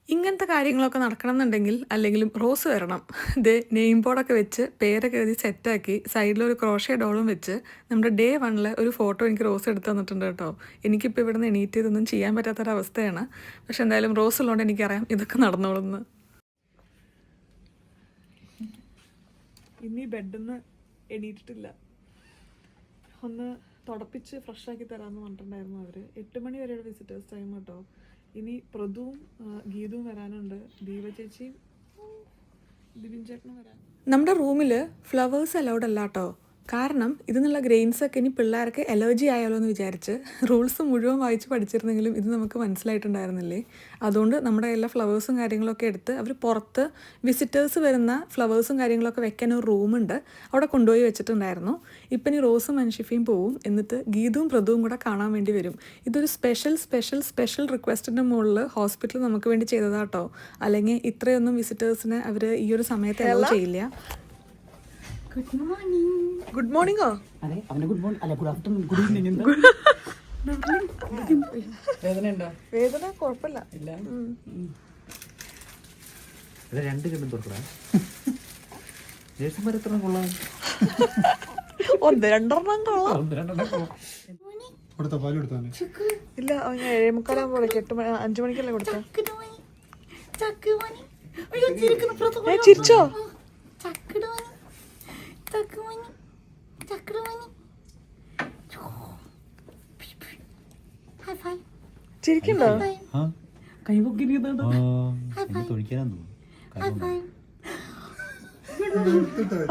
ഇങ്ങനത്തെ കാര്യങ്ങളൊക്കെ നടക്കണം എന്നുണ്ടെങ്കിൽ അല്ലെങ്കിലും റോസ് വരണം. ഇത് നെയിം ബോർഡൊക്കെ വെച്ച് പേരൊക്കെ എഴുതി സെറ്റാക്കി സൈഡിലൊരു ക്രോഷ്യ ഡോളും വെച്ച് നമ്മുടെ ഡേ 1 ഒരു ഫോട്ടോ എനിക്ക് റോസ് എടുത്ത് തന്നിട്ടുണ്ട് കേട്ടോ. എനിക്കിപ്പോൾ ഇവിടെ നിന്ന് എണീറ്റ് ഇതൊന്നും ചെയ്യാൻ പറ്റാത്തൊരവസ്ഥയാണ്. പക്ഷെ എന്തായാലും റോസ് ഉള്ളതുകൊണ്ട് എനിക്കറിയാം ഇതൊക്കെ നടന്നോളുന്ന്. ഇനി ബെഡിൽ നിന്ന് എണീറ്റിട്ടില്ല. ഒന്ന് തുടപ്പിച്ച് ഫ്രഷാക്കി തരാമെന്ന് പറഞ്ഞിട്ടുണ്ടായിരുന്നു അവർ. 8 മണി വരെയുള്ള വിസിറ്റേഴ്സ് ടൈം കേട്ടോ. ഇനി പ്രതുവും ഗീതുവും വരാനുണ്ട്, ദീപ ചേച്ചിയും ദിബിൻ ചേട്ടനും വരാൻ. നമ്മുടെ റൂമിൽ ഫ്ലവേഴ്സ് അലൗഡ് അല്ല കേട്ടോ. കാരണം ഇതിനുള്ള ഗ്രെയിൻസൊക്കെ ഇനി പിള്ളേർക്ക് അലർജി ആയാലോ എന്ന് വിചാരിച്ച് റൂൾസ് മുഴുവൻ വായിച്ച് പഠിച്ചിരുന്നെങ്കിലും ഇത് നമുക്ക് മനസ്സിലായിട്ടുണ്ടായിരുന്നില്ലേ. അതുകൊണ്ട് നമ്മുടെ എല്ലാ ഫ്ലവേഴ്സും കാര്യങ്ങളൊക്കെ എടുത്ത് അവർ പുറത്ത് വിസിറ്റേഴ്സ് വരുന്ന ഫ്ലവേഴ്സും കാര്യങ്ങളൊക്കെ വെക്കാൻ ഒരു റൂമുണ്ട്, അവിടെ കൊണ്ടുപോയി വെച്ചിട്ടുണ്ടായിരുന്നു. ഇപ്പം ഇനി റോസും അൻഷിഫയും പോവും, എന്നിട്ട് ഗീതുവും പ്രതുവും കൂടെ കാണാൻ വേണ്ടി വരും. ഇതൊരു സ്പെഷ്യൽ റിക്വസ്റ്റിൻ്റെ മുകളിൽ ഹോസ്പിറ്റൽ നമുക്ക് വേണ്ടി ചെയ്തതാട്ടോ. അല്ലെങ്കിൽ ഇത്രയൊന്നും വിസിറ്റേഴ്സിനെ അവർ ഈ ഒരു സമയത്ത് അലോ ചെയ്യില്ല. Good morning. ഗുഡ് മോർണിംഗോ? അതെ, അവന് ഗുഡ് മോർണിംഗ് അല്ല, ഗുഡ് ആഫ്റ്റർനൂൺ, ഗുഡ് ഈവനിങ്. വേദന ഉണ്ടോ? വേദന കുഴപ്പമില്ല. ഇല്ല. ഇവിടെ 2 കണ്ടും തുറക്കടാ. നേഴ്സുമാർ എത്ര കൊള്ളാം? 1-2 കൊള്ളാം. കൊടുത്ത പാല് കൊടുത്താൽ ഇല്ല, 7:45 8 മണി 5 മണിക്കല്ലേ കൊടുത്ത. ചിരിച്ചോ? ചിരിക്കണ്ടോ? കൈപൊക്കിരിക്കുന്നുണ്ടോ? തൊഴിക്കാനാന്ന് തോന്നുന്നു.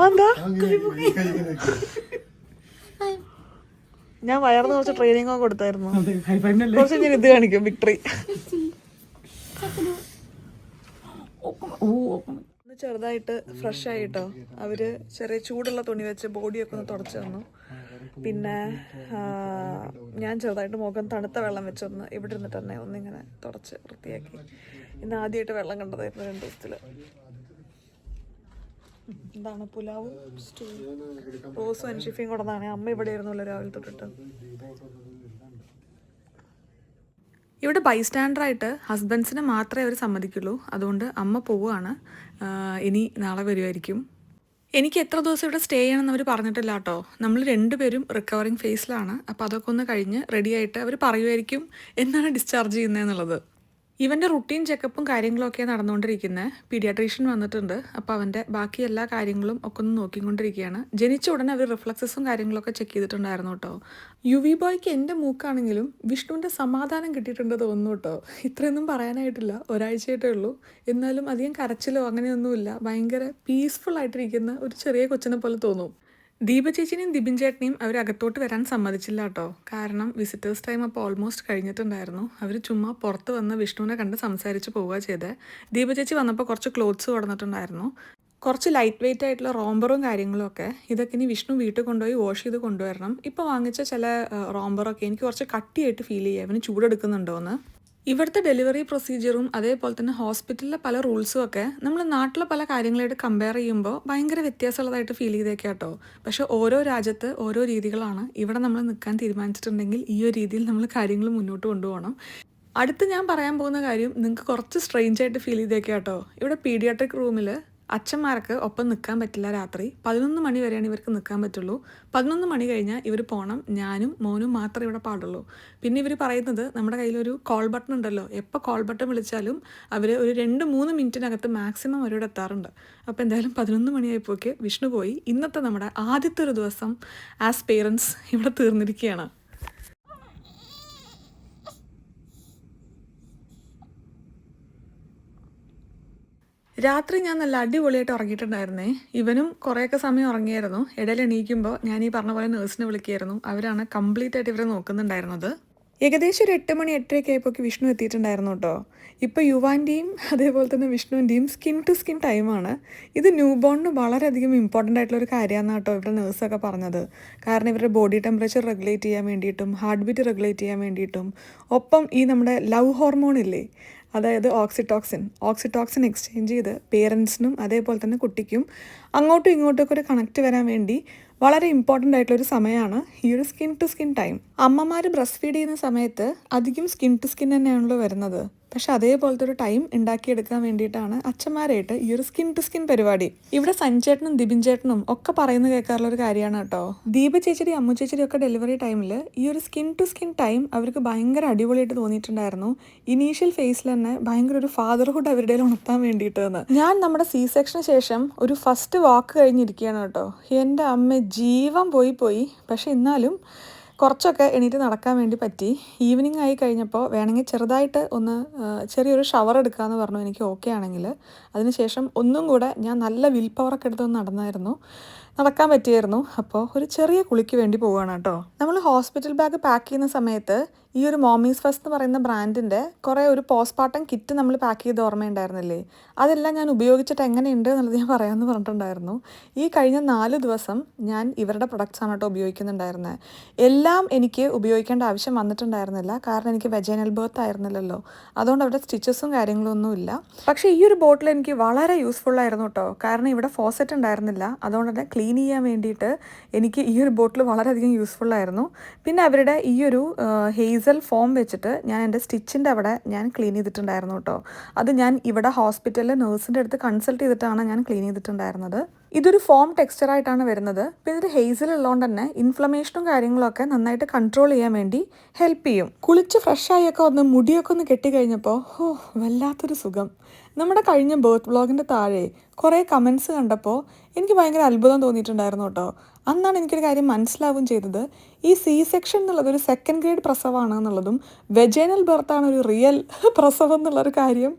എന്താ ഞാൻ വയറിന് കുറച്ച് ട്രെയിനിങ് ഒക്കെ കൊടുത്തായിരുന്നു. കുറച്ച് ഞാൻ ഇത് കാണിക്കും, വിക്ടറി. ഒന്ന് ചെറുതായിട്ട് ഫ്രഷ് ആയിട്ടോ. അവര് ചെറിയ ചൂടുള്ള തുണി വെച്ച് ബോഡിയൊക്കെ ഒന്ന് തുടച്ചു തന്നു. പിന്നെ ഞാൻ ചെറുതായിട്ട് മുഖം തണുത്ത വെള്ളം വെച്ചൊന്ന് ഇവിടെ ഇരുന്നിട്ട് തന്നെ ഒന്നിങ്ങനെ തുടച്ച് വൃത്തിയാക്കി. ഇന്ന് ആദ്യമായിട്ട് വെള്ളം കണ്ടതായിരുന്നു 2 ദിവസത്തിൽ. എന്താണ് പുലാവും സ്റ്റൂ. റോസും അൻഷിഫയും കൊണ്ടതാണ്. അമ്മ ഇവിടെ ആയിരുന്നല്ലോ രാവിലെ തൊട്ടിട്ട്. ഇവിടെ ബൈസ്റ്റാൻഡറായിട്ട് ഹസ്ബൻഡ്സിനെ മാത്രമേ അവർ സമ്മതിക്കുള്ളൂ. അതുകൊണ്ട് അമ്മ പോവുകയാണ്. ഇനി നാളെ വരുമായിരിക്കും. എനിക്ക് എത്ര ദിവസം ഇവിടെ സ്റ്റേ ചെയ്യണമെന്ന് അവർ പറഞ്ഞിട്ടില്ല കേട്ടോ. നമ്മൾ 2 പേരും റിക്കവറിങ് ഫേസിലാണ്. അപ്പോൾ അതൊക്കെ ഒന്ന് കഴിഞ്ഞ് റെഡിയായിട്ട് അവർ പറയുമായിരിക്കും എന്നാണ് ഡിസ്ചാർജ് ചെയ്യുന്നതെന്നുള്ളത്. ഇവൻ്റെ റുട്ടീൻ ചെക്കപ്പും കാര്യങ്ങളൊക്കെ നടന്നുകൊണ്ടിരിക്കുന്നത്. പീഡിയാട്രീഷ്യൻ വന്നിട്ടുണ്ട്. അപ്പോൾ അവൻ്റെ ബാക്കി എല്ലാ കാര്യങ്ങളും ഒക്കെ ഒന്ന് നോക്കിക്കൊണ്ടിരിക്കുകയാണ്. ജനിച്ച ഉടനെ അവർ റിഫ്ലക്സസും കാര്യങ്ങളൊക്കെ ചെക്ക് ചെയ്തിട്ടുണ്ടായിരുന്നു കേട്ടോ. യുവി ബോയ്ക്ക് എൻ്റെ മൂക്കാണെങ്കിലും വിഷ്ണുവിൻ്റെ സമാധാനം കിട്ടിയിട്ടുണ്ട് തോന്നുന്നു കേട്ടോ. ഇത്രയൊന്നും പറയാനായിട്ടില്ല, ഒരാഴ്ചയായിട്ടേ ഉള്ളൂ. എന്നാലും അധികം കരച്ചിലോ അങ്ങനെയൊന്നുമില്ല. ഭയങ്കര പീസ്ഫുൾ ആയിട്ടിരിക്കുന്ന ഒരു ചെറിയ കൊച്ചിനെ പോലെ തോന്നും. ദീപ ചേച്ചിനെയും ദിബിൻ ചേട്ടനെയും അവർ അകത്തോട്ട് വരാൻ സമ്മതിച്ചില്ല കേട്ടോ. കാരണം വിസിറ്റേഴ്സ് ടൈം അപ്പോൾ ഓൾമോസ്റ്റ് കഴിഞ്ഞിട്ടുണ്ടായിരുന്നു. അവർ ചുമ്മാ പുറത്ത് വന്ന് വിഷ്ണുവിനെ കണ്ട് സംസാരിച്ച് പോവുക ചെയ്തത്. ദീപ ചേച്ചി വന്നപ്പോൾ കുറച്ച് ക്ലോത്ത്സ് കൊടുത്തിട്ടുണ്ടായിരുന്നു. കുറച്ച് ലൈറ്റ് വെയിറ്റ് ആയിട്ടുള്ള റോംബറും കാര്യങ്ങളും ഒക്കെ ഇതൊക്കെ ഇനി വിഷ്ണു വീട്ടിൽ കൊണ്ടുപോയി വാഷ് ചെയ്ത് കൊണ്ടുവരണം. ഇപ്പോൾ വാങ്ങിച്ച ചില റോംബറൊക്കെ എനിക്ക് കുറച്ച് കട്ടിയായിട്ട് ഫീൽ ചെയ്യുക, അവന് ചൂടെടുക്കുന്നുണ്ടോയെന്ന്. ഇവിടുത്തെ ഡെലിവറി പ്രൊസീജിയറും അതേപോലെ തന്നെ ഹോസ്പിറ്റലിലെ പല റൂൾസും ഒക്കെ നമ്മൾ നാട്ടിലെ പല കാര്യങ്ങളായിട്ട് കമ്പയർ ചെയ്യുമ്പോൾ ഭയങ്കര വ്യത്യാസമുള്ളതായിട്ട് ഫീൽ ചെയ്തേക്കാം കേട്ടോ. പക്ഷേ ഓരോ രാജ്യത്ത് ഓരോ രീതികളാണ്. ഇവിടെ നമ്മൾ നിൽക്കാൻ തീരുമാനിച്ചിട്ടുണ്ടെങ്കിൽ ഈ ഒരു രീതിയിൽ നമ്മൾ കാര്യങ്ങൾ മുന്നോട്ട് കൊണ്ടുപോകണം. അടുത്ത് ഞാൻ പറയാൻ പോകുന്ന കാര്യം നിങ്ങൾക്ക് കുറച്ച് സ്ട്രെയിഞ്ച് ആയിട്ട് ഫീൽ ചെയ്തേക്കാം കേട്ടോ. ഇവിടെ പീഡിയാട്രിക് റൂമിൽ അച്ഛന്മാർക്ക് ഒപ്പം നിൽക്കാൻ പറ്റില്ല. രാത്രി 11 മണി വരെയാണ് ഇവർക്ക് നിൽക്കാൻ പറ്റുള്ളൂ. 11 മണി കഴിഞ്ഞാൽ ഇവർ പോകണം. ഞാനും മോനും മാത്രമേ ഇവിടെ പാടുള്ളൂ. പിന്നെ ഇവർ പറയുന്നത് നമ്മുടെ കയ്യിലൊരു കോൾ ബട്ടൺ ഉണ്ടല്ലോ, എപ്പോൾ കോൾ ബട്ടൺ വിളിച്ചാലും അവർ ഒരു 2-3 മിനിറ്റിനകത്ത് മാക്സിമം അവരോട് എത്താറുണ്ട്. അപ്പോൾ എന്തായാലും 11 മണിയായപ്പോഴേക്ക് വിഷ്ണു പോയി. ഇന്നത്തെ നമ്മുടെ ആദ്യത്തെ ഒരു ദിവസം ആസ് പേരൻസ് ഇവിടെ തീർന്നിരിക്കുകയാണ്. രാത്രി ഞാൻ നല്ല അടിപൊളിയായിട്ട് ഉറങ്ങിയിട്ടുണ്ടായിരുന്നേ. ഇവനും കുറേയൊക്കെ സമയം ഉറങ്ങിയായിരുന്നു. ഇടയിൽ എണീക്കുമ്പോൾ ഞാൻ ഈ പറഞ്ഞ പോലെ നേഴ്സിനെ വിളിക്കുകയായിരുന്നു. അവരാണ് കംപ്ലീറ്റ് ആയിട്ട് ഇവരെ നോക്കുന്നുണ്ടായിരുന്നത്. ഏകദേശം ഒരു 8 മണി 8:30 ആയപ്പോൾ വിഷ്ണു എത്തിയിട്ടുണ്ടായിരുന്നു കേട്ടോ. ഇപ്പോൾ യുവാൻ്റെയും അതേപോലെ തന്നെ വിഷ്ണുവിൻ്റെയും സ്കിൻ ടു സ്കിൻ ടൈമാണ്. ഇത് ന്യൂ ബോണിന് വളരെയധികം ഇമ്പോർട്ടൻ്റ് ആയിട്ടുള്ളൊരു കാര്യമാണ് കേട്ടോ ഇവരുടെ നേഴ്സൊക്കെ പറഞ്ഞത്. കാരണം ഇവരുടെ ബോഡി ടെമ്പറേച്ചർ റെഗുലേറ്റ് ചെയ്യാൻ വേണ്ടിയിട്ടും ഹാർട്ട് ബീറ്റ് റെഗുലേറ്റ് ചെയ്യാൻ വേണ്ടിയിട്ടും ഒപ്പം ഈ നമ്മുടെ ലവ് ഹോർമോൺ ഇല്ലേ, അതായത് ഓക്സിറ്റോക്സിൻ എക്സ്ചേഞ്ച് ചെയ്ത് പേരൻസിനും അതേപോലെ തന്നെ കുട്ടിക്കും അങ്ങോട്ടും ഇങ്ങോട്ടൊക്കെ ഒരു കണക്റ്റ് വരാൻ വേണ്ടി വളരെ ഇമ്പോർട്ടൻ്റ് ആയിട്ടുള്ളൊരു സമയമാണ് ഈ ഒരു സ്കിൻ ടു സ്കിൻ ടൈം. അമ്മമാർ ബ്രസ്റ്റ് ഫീഡ് ചെയ്യുന്ന സമയത്ത് അധികം സ്കിൻ ടു സ്കിൻ തന്നെയാണല്ലോ വരുന്നത്. പക്ഷെ അതേപോലത്തെ ഒരു ടൈം ഉണ്ടാക്കിയെടുക്കാൻ വേണ്ടിയിട്ടാണ് അച്ഛന്മാരായിട്ട് ഈ ഒരു സ്കിൻ ടു സ്കിൻ പരിപാടി. ഇവിടെ സഞ്ജേട്ടനും ദിബിൻ ചേട്ടനും ഒക്കെ പറയുന്നത് കേൾക്കാറുള്ള ഒരു കാര്യമാണ് കേട്ടോ. ദീപ ചേച്ചി അമ്മു ചേച്ചി ഒക്കെ ഡെലിവറി ടൈമിൽ ഈ ഒരു സ്കിൻ ടു സ്കിൻ ടൈം അവർക്ക് ഭയങ്കര അടിപൊളിയായിട്ട് തോന്നിയിട്ടുണ്ടായിരുന്നു. ഇനീഷ്യൽ ഫേസിൽ തന്നെ ഭയങ്കര ഒരു ഫാദർഹുഡ് അവരുടെ ഉണർത്താൻ വേണ്ടിയിട്ടെന്ന്. ഞാൻ നമ്മുടെ C-സെക്ഷന് ശേഷം ഒരു ഫസ്റ്റ് വാക്ക് കഴിഞ്ഞിരിക്കുകയാണ് കേട്ടോ. എൻ്റെ അമ്മ ജീവൻ പോയി. പക്ഷെ എന്നാലും കുറച്ചൊക്കെ എണീറ്റ് നടക്കാൻ വേണ്ടി പറ്റി. ഈവനിങ് ആയി കഴിഞ്ഞപ്പോൾ വേണമെങ്കിൽ ചെറുതായിട്ട് ഒന്ന് ചെറിയൊരു ഷവർ എടുക്കാമെന്ന് പറഞ്ഞു എനിക്ക് ഓക്കെ ആണെങ്കിൽ. അതിനുശേഷം ഒന്നും കൂടെ ഞാൻ നല്ല വിൽ പവറൊക്കെ എടുത്തൊന്ന് നടക്കാൻ പറ്റിയായിരുന്നു. അപ്പോൾ ഒരു ചെറിയ കുളിക്ക് വേണ്ടി പോവുകയാണ് കേട്ടോ. നമ്മൾ ഹോസ്പിറ്റൽ ബാഗ് പാക്ക് ചെയ്യുന്ന സമയത്ത് ഈ ഒരു മോമീസ് ഫസ്റ്റ് എന്ന് പറയുന്ന ബ്രാൻഡിൻ്റെ കുറേ ഒരു പോസ്റ്റ്മോർട്ടം കിറ്റ് നമ്മൾ പാക്ക് ചെയ്ത് ഓർമ്മയുണ്ടായിരുന്നില്ലേ, അതെല്ലാം ഞാൻ ഉപയോഗിച്ചിട്ട് എങ്ങനെയുണ്ട് എന്നുള്ളത് ഞാൻ പറയാമെന്ന് പറഞ്ഞിട്ടുണ്ടായിരുന്നു. ഈ കഴിഞ്ഞ 4 ദിവസം ഞാൻ ഇവരുടെ പ്രൊഡക്ട്സാണ് കേട്ടോ ഉപയോഗിക്കുന്നുണ്ടായിരുന്നത്. എല്ലാം എനിക്ക് ഉപയോഗിക്കേണ്ട ആവശ്യം വന്നിട്ടുണ്ടായിരുന്നില്ല, കാരണം എനിക്ക് വെജൈനൽ ബർത്ത് ആയിരുന്നില്ലല്ലോ. അതുകൊണ്ട് അവിടെ സ്റ്റിച്ചസും കാര്യങ്ങളും ഒന്നുമില്ല. പക്ഷേ ഈ ഒരു ബോട്ടിൽ എനിക്ക് വളരെ യൂസ്ഫുൾ ആയിരുന്നു കേട്ടോ. കാരണം ഇവിടെ ഫോസറ്റ് ഉണ്ടായിരുന്നില്ല. അതുകൊണ്ട് തന്നെ ക്ലീൻ ചെയ്യാൻ വേണ്ടിയിട്ട് എനിക്ക് ഈ ഒരു ബോട്ടിൽ വളരെയധികം യൂസ്ഫുൾ ആയിരുന്നു. പിന്നെ അവരുടെ ഈ ഒരു ഹേസൽ ഫോം വെച്ചിട്ട് ഞാൻ എൻ്റെ സ്റ്റിച്ചിൻ്റെ അവിടെ ഞാൻ ക്ലീൻ ചെയ്തിട്ടുണ്ടായിരുന്നു കേട്ടോ. അത് ഞാൻ ഇവിടെ ഹോസ്പിറ്റലിൽ നേഴ്സിൻ്റെ അടുത്ത് കൺസൾട്ട് ചെയ്തിട്ടാണ് ഞാൻ ക്ലീൻ ചെയ്തിട്ടുണ്ടായിരുന്നത്. ഇതൊരു ഫോം ടെക്സ്ചറായിട്ടാണ് വരുന്നത്. പിന്നെ ഇത് ഹേസൽ ഉള്ളതുകൊണ്ട് തന്നെ ഇൻഫ്ലമേഷനും കാര്യങ്ങളൊക്കെ നന്നായിട്ട് കൺട്രോൾ ചെയ്യാൻ വേണ്ടി ഹെൽപ്പ് ചെയ്യും. കുളിച്ച് ഫ്രഷായൊക്കെ ഒന്ന് മുടിയൊക്കെ ഒന്ന് കെട്ടിക്കഴിഞ്ഞപ്പോൾ വല്ലാത്തൊരു സുഖം. നമ്മുടെ കഴിഞ്ഞ ബർത്ത് വ്ളോഗിൻ്റെ താഴെ കുറേ കമൻസ് കണ്ടപ്പോൾ എനിക്ക് ഭയങ്കര അത്ഭുതം തോന്നിയിട്ടുണ്ടായിരുന്നു കേട്ടോ. അന്നാണ് എനിക്കൊരു കാര്യം മനസ്സിലാവുകയും ചെയ്തത്. ഈ C-സെക്ഷൻ എന്നുള്ളത് ഒരു 2nd ഗ്രേഡ് പ്രസവമാണ് എന്നുള്ളതും വെജൈനൽ ബർത്താണ് ഒരു റിയൽ പ്രസവം എന്നുള്ളൊരു കാര്യം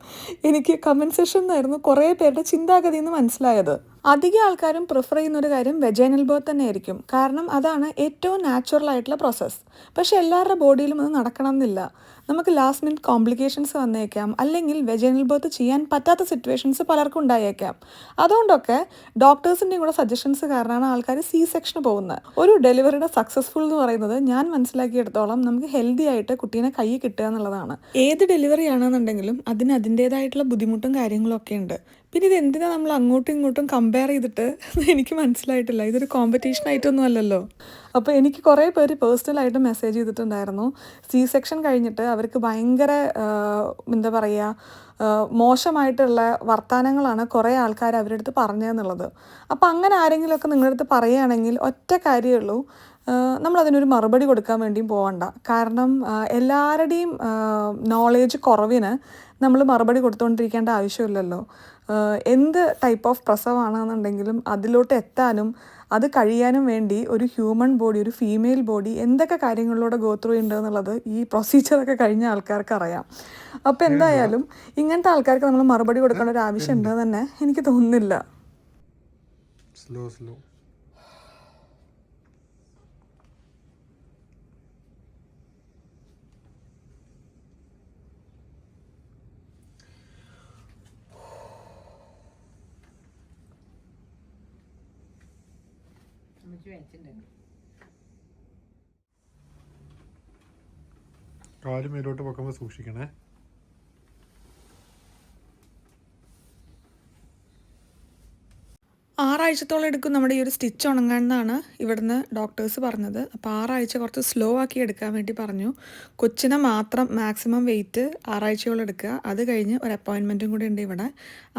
എനിക്ക് കമൻറ്റ് സെഷൻ എന്നായിരുന്നു കുറേ പേരുടെ ചിന്താഗതിയിൽ നിന്ന് മനസ്സിലായത്. അധികം ആൾക്കാരും പ്രിഫർ ചെയ്യുന്നൊരു കാര്യം വെജൈനൽ ബർത്ത് തന്നെയായിരിക്കും. കാരണം അതാണ് ഏറ്റവും നാച്ചുറൽ ആയിട്ടുള്ള പ്രോസസ്സ്. പക്ഷേ എല്ലാവരുടെ ബോഡിയിലും അത് നടക്കണം എന്നില്ല. നമുക്ക് ലാസ്റ്റ് മിനിറ്റ് കോംപ്ലിക്കേഷൻസ് വന്നേക്കാം, അല്ലെങ്കിൽ വെജൈനൽ ബർത്ത് ചെയ്യാൻ പറ്റാത്ത സിറ്റുവേഷൻസ് പലർക്കും ഉണ്ടായേക്കാം. അതുകൊണ്ടൊക്കെ ഡോക്ടേഴ്സിൻ്റെയും കൂടെ സജഷൻസ് കാരണമാണ് ആൾക്കാർ C-സെക്ഷന് പോകുന്നത്. ഒരു ഡെലിവറിയുടെ സക്സസ്ഫുൾ എന്ന് പറയുന്നത് ഞാൻ മനസ്സിലാക്കിയെടുത്തോളം നമുക്ക് ഹെൽത്തി ആയിട്ട് കുട്ടീനെ കയ്യിൽ കിട്ടുക എന്നുള്ളതാണ്. ഏത് ഡെലിവറി ആണെന്നുണ്ടെങ്കിലും അതിന് അതിൻ്റേതായിട്ടുള്ള ബുദ്ധിമുട്ടും കാര്യങ്ങളും ഒക്കെ ഉണ്ട്. പിന്നെ ഇത് എന്തിനാണ് നമ്മൾ അങ്ങോട്ടും ഇങ്ങോട്ടും കമ്പയർ ചെയ്തിട്ട് എനിക്ക് മനസ്സിലായിട്ടില്ല. ഇതൊരു കോമ്പറ്റീഷൻ ആയിട്ടൊന്നും അല്ലല്ലോ. അപ്പോൾ എനിക്ക് കുറേ പേര് പേഴ്സണലായിട്ട് മെസ്സേജ് ചെയ്തിട്ടുണ്ടായിരുന്നു. C-സെക്ഷൻ കഴിഞ്ഞിട്ട് അവർക്ക് ഭയങ്കര എന്താ പറയുക, മോശമായിട്ടുള്ള വർത്തമാനങ്ങളാണ് കുറേ ആൾക്കാർ അവരുടെ അടുത്ത് പറഞ്ഞതെന്നുള്ളത്. അപ്പോൾ അങ്ങനെ ആരെങ്കിലുമൊക്കെ നിങ്ങളുടെ അടുത്ത് പറയുകയാണെങ്കിൽ ഒറ്റ കാര്യമേ ഉള്ളൂ, നമ്മളതിനൊരു മറുപടി കൊടുക്കാൻ വേണ്ടിയും പോകണ്ട. കാരണം എല്ലാവരുടെയും നോളേജ് കുറവിന് നമ്മൾ മറുപടി കൊടുത്തുകൊണ്ടിരിക്കേണ്ട ആവശ്യമില്ലല്ലോ. എന്ത് ടൈപ്പ് ഓഫ് പ്രസവമാണെന്നുണ്ടെങ്കിലും അതിലോട്ട് എത്താനും അത് കഴിയാനും വേണ്ടി ഒരു ഹ്യൂമൻ ബോഡി, ഒരു ഫീമെയിൽ ബോഡി എന്തൊക്കെ കാര്യങ്ങളിലൂടെ ഗോ ത്രൂ ഉണ്ട് എന്നുള്ളത് ഈ പ്രൊസീജിയറൊക്കെ കഴിഞ്ഞ ആൾക്കാർക്ക് അറിയാം. അപ്പോൾ എന്തായാലും ഇങ്ങനത്തെ ആൾക്കാർക്ക് നമ്മൾ മറുപടി കൊടുക്കേണ്ട ഒരു ആവശ്യം ഉണ്ടെന്ന് തന്നെ എനിക്ക് തോന്നുന്നില്ല. സ്ലോ കാല് മേലോട്ട് പൊക്കുമ്പോൾ സൂക്ഷിക്കണേ. ആറാഴ്ചത്തോളം എടുക്കും നമ്മുടെ ഈ ഒരു സ്റ്റിച്ച് ഉണങ്ങാൻ എന്നാണ് ഇവിടുന്ന് ഡോക്ടേഴ്സ് പറഞ്ഞത്. അപ്പോൾ 6 ആഴ്ച കുറച്ച് സ്ലോ ആക്കി എടുക്കാൻ വേണ്ടി പറഞ്ഞു. കൊച്ചിനെ മാത്രം മാക്സിമം വെയിറ്റ് 6 ആഴ്ചയോളം എടുക്കുക. അത് കഴിഞ്ഞ് ഒരു അപ്പോയിൻമെൻറ്റും കൂടി ഉണ്ട് ഇവിടെ.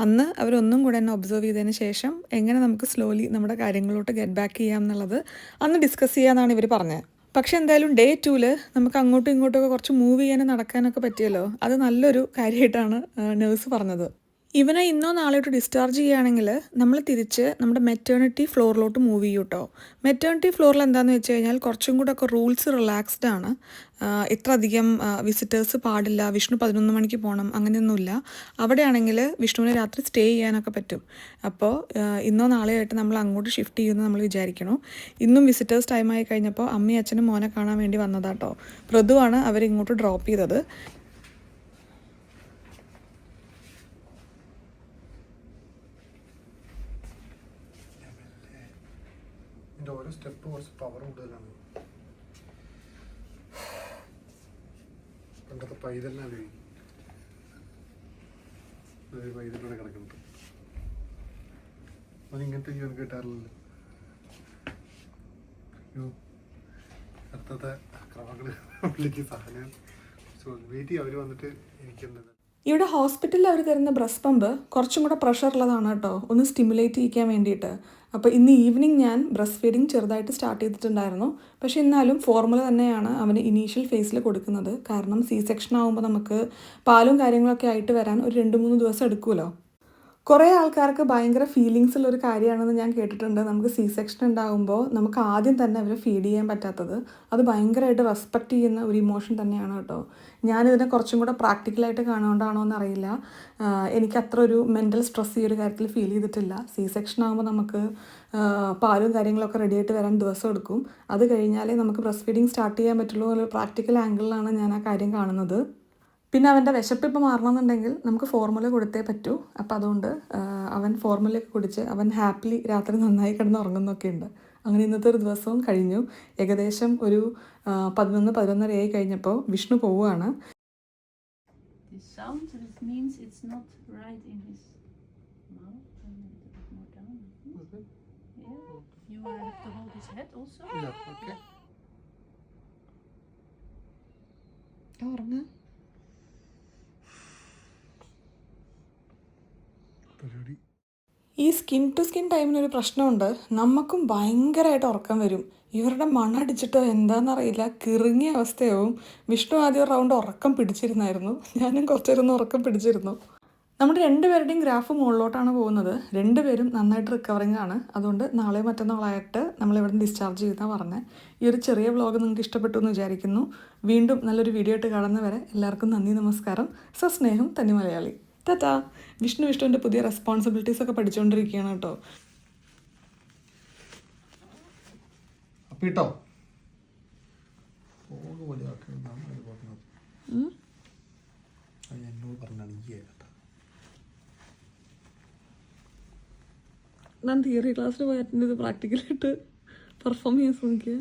അന്ന് അവരൊന്നും കൂടെ എന്നെ ഒബ്സർവ് ചെയ്തതിന് ശേഷം എങ്ങനെ നമുക്ക് സ്ലോലി നമ്മുടെ കാര്യങ്ങളിലോട്ട് ഗെറ്റ് ബാക്ക് ചെയ്യാം എന്നുള്ളത് അന്ന് ഡിസ്കസ് ചെയ്യാമെന്നാണ് ഇവർ പറഞ്ഞത്. പക്ഷെ എന്തായാലും ഡേ 2 നമുക്ക് അങ്ങോട്ടും ഇങ്ങോട്ടുമൊക്കെ കുറച്ച് മൂവ് ചെയ്യാനും നടക്കാനൊക്കെ പറ്റിയല്ലോ. അത് നല്ലൊരു കാര്യമായിട്ടാണ് നേഴ്സ് പറഞ്ഞത്. ഇവനെ ഇന്നോ നാളെയോട്ട് ഡിസ്ചാർജ് ചെയ്യുകയാണെങ്കിൽ നമ്മൾ തിരിച്ച് നമ്മുടെ മെറ്റേണിറ്റി ഫ്ലോറിലോട്ട് മൂവ് ചെയ്യും കേട്ടോ. മെറ്റേണിറ്റി ഫ്ലോറിൽ എന്താണെന്ന് വെച്ച് കഴിഞ്ഞാൽ കുറച്ചും കൂടെ ഒക്കെ റൂൾസ് റിലാക്സ്ഡ് ആണ്. ഇത്ര അധികം വിസിറ്റേഴ്സ് പാടില്ല, വിഷ്ണു 11 മണിക്ക് പോകണം, അങ്ങനെയൊന്നുമില്ല. അവിടെയാണെങ്കിൽ വിഷ്ണുവിനെ രാത്രി സ്റ്റേ ചെയ്യാനൊക്കെ പറ്റും. അപ്പോൾ ഇന്നോ നാളെയോ ആയിട്ട് നമ്മൾ അങ്ങോട്ട് ഷിഫ്റ്റ് ചെയ്യുമെന്ന് നമ്മൾ വിചാരിക്കണം. ഇന്നും വിസിറ്റേഴ്സ് ടൈമായി കഴിഞ്ഞപ്പോൾ അമ്മയും അച്ഛനും മോനെ കാണാൻ വേണ്ടി വന്നതാട്ടോ. പ്രതുവാണ് അവരിങ്ങോട്ട് ഡ്രോപ്പ് ചെയ്തത്. ഓരോ സ്റ്റെപ്പ് കുറച്ച് പവർ കൂടുതലാണ്. പണ്ടത്തെ പൈതലിനാണ് പൈതലൂടെ കിടക്കുന്നുണ്ട്. അവനിങ്ങനത്തെ ജീവൻ കിട്ടാറില്ലല്ലോ. അടുത്തത്തെ ക്രമങ്ങള് സഹനം വെയിറ്റ് ചെയ്യും. അവർ വന്നിട്ട് എനിക്കെന്നത് ഇവിടെ ഹോസ്പിറ്റലിൽ അവർ തരുന്ന ബ്രസ്റ്റ് പമ്പ് കുറച്ചും കൂടെ പ്രഷറുള്ളതാണ് കേട്ടോ, ഒന്ന് സ്റ്റിമുലേറ്റ് ചെയ്യിക്കാൻ വേണ്ടിയിട്ട്. അപ്പോൾ ഇന്ന് ഈവനിങ് ഞാൻ ബ്രസ്റ്റ് ഫീഡിങ് ചെറുതായിട്ട് സ്റ്റാർട്ട് ചെയ്തിട്ടുണ്ടായിരുന്നു. പക്ഷേ എന്നാലും ഫോർമുല തന്നെയാണ് അവന് ഇനീഷ്യൽ ഫേസിൽ കൊടുക്കുന്നത്. കാരണം C-സെക്ഷൻ ആകുമ്പോൾ നമുക്ക് പാലും കാര്യങ്ങളൊക്കെ ആയിട്ട് വരാൻ ഒരു 2-3 ദിവസം എടുക്കുമല്ലോ. കുറേ ആൾക്കാർക്ക് ഭയങ്കര ഫീലിങ്സ് ഉള്ളൊരു കാര്യമാണെന്ന് ഞാൻ കേട്ടിട്ടുണ്ട്. നമുക്ക് C-സെക്ഷൻ ഉണ്ടാകുമ്പോൾ നമുക്ക് ആദ്യം തന്നെ അവരെ ഫീഡ് ചെയ്യാൻ പറ്റാത്തത്. അത് ഭയങ്കരമായിട്ട് റെസ്പെക്റ്റ് ചെയ്യുന്ന ഒരു ഇമോഷൻ തന്നെയാണ് കേട്ടോ. ഞാനിതിനെ കുറച്ചും കൂടെ പ്രാക്ടിക്കലായിട്ട് കാണുകൊണ്ടാണോ എന്നറിയില്ല, എനിക്ക് അത്ര ഒരു മെൻ്റൽ സ്ട്രെസ് ഈ ഒരു കാര്യത്തിൽ ഫീൽ ചെയ്തിട്ടില്ല. C-സെക്ഷൻ ആകുമ്പോൾ നമുക്ക് പാലും കാര്യങ്ങളൊക്കെ റെഡിയായിട്ട് വരാൻ ദിവസം എടുക്കും. അത് കഴിഞ്ഞാലേ നമുക്ക് ബ്രസ്റ്റ് ഫീഡിങ് സ്റ്റാർട്ട് ചെയ്യാൻ പറ്റുള്ളൂ എന്നൊരു പ്രാക്ടിക്കൽ ആംഗിളിലാണ് ഞാൻ ആ കാര്യം കാണുന്നത്. പിന്നെ അവൻ്റെ വിശപ്പ് ഇപ്പോൾ മാറണമെന്നുണ്ടെങ്കിൽ നമുക്ക് ഫോർമുല കൊടുത്തേ പറ്റൂ. അപ്പോൾ അതുകൊണ്ട് അവൻ ഫോർമുലയൊക്കെ കുടിച്ച് അവൻ ഹാപ്പിലി രാത്രി നന്നായി കിടന്ന് ഉറങ്ങുന്നൊക്കെ ഉണ്ട്. അങ്ങനെ ഇന്നത്തെ ഒരു ദിവസവും കഴിഞ്ഞു. ഏകദേശം ഒരു 11-11:30 ആയി കഴിഞ്ഞപ്പോൾ വിഷ്ണു പോവുകയാണ്. ഉറങ്ങ ഈ സ്കിൻ ടു സ്കിൻ ടൈമിനൊരു പ്രശ്നമുണ്ട്. നമുക്കും ഭയങ്കരമായിട്ട് ഉറക്കം വരും. ഇവരുടെ മണ്ണടിച്ചിട്ടോ എന്താണെന്നറിയില്ല, കിറുങ്ങിയ അവസ്ഥയാവും. വിഷ്ണു ആദ്യം റൗണ്ട് ഉറക്കം പിടിച്ചിരുന്നായിരുന്നു. ഞാനും കുറച്ചേരം ഉറക്കം പിടിച്ചിരുന്നു. നമ്മുടെ 2 പേരുടെയും ഗ്രാഫ് മുകളിലോട്ടാണ് പോകുന്നത്. 2 പേരും നന്നായിട്ട് റിക്കവറിങ് ആണ്. അതുകൊണ്ട് നാളെ മറ്റന്നാളായിട്ട് നമ്മളിവിടെ ഡിസ്ചാർജ് ചെയ്താൽ പറഞ്ഞത്. ഈ ഒരു ചെറിയ വ്ളോഗ് നിങ്ങൾക്ക് ഇഷ്ടപ്പെട്ടു എന്ന് വിചാരിക്കുന്നു. വീണ്ടും നല്ലൊരു വീഡിയോ ആയിട്ട് കാണുന്നവരെ എല്ലാവർക്കും നന്ദി, നമസ്കാരം. സസ്നേഹം തനി മലയാളി. ടാറ്റാ. വിഷ്ണുവിൻ്റെ പുതിയ റെസ്പോൺസിബിലിറ്റീസ് ഒക്കെ പഠിച്ചുകൊണ്ടിരിക്കുകയാണ് കേട്ടോ. അപ്പിട്ടോ എന്നോട് പറഞ്ഞാണ് ഈ ഞാൻ തിയറി ക്ലാസ്സിൽ പോയി അറ്റൻഡ് ചെയ്ത് പ്രാക്ടിക്കലായിട്ട് പെർഫോം ചെയ്യാൻ ശ്രമിക്കുക.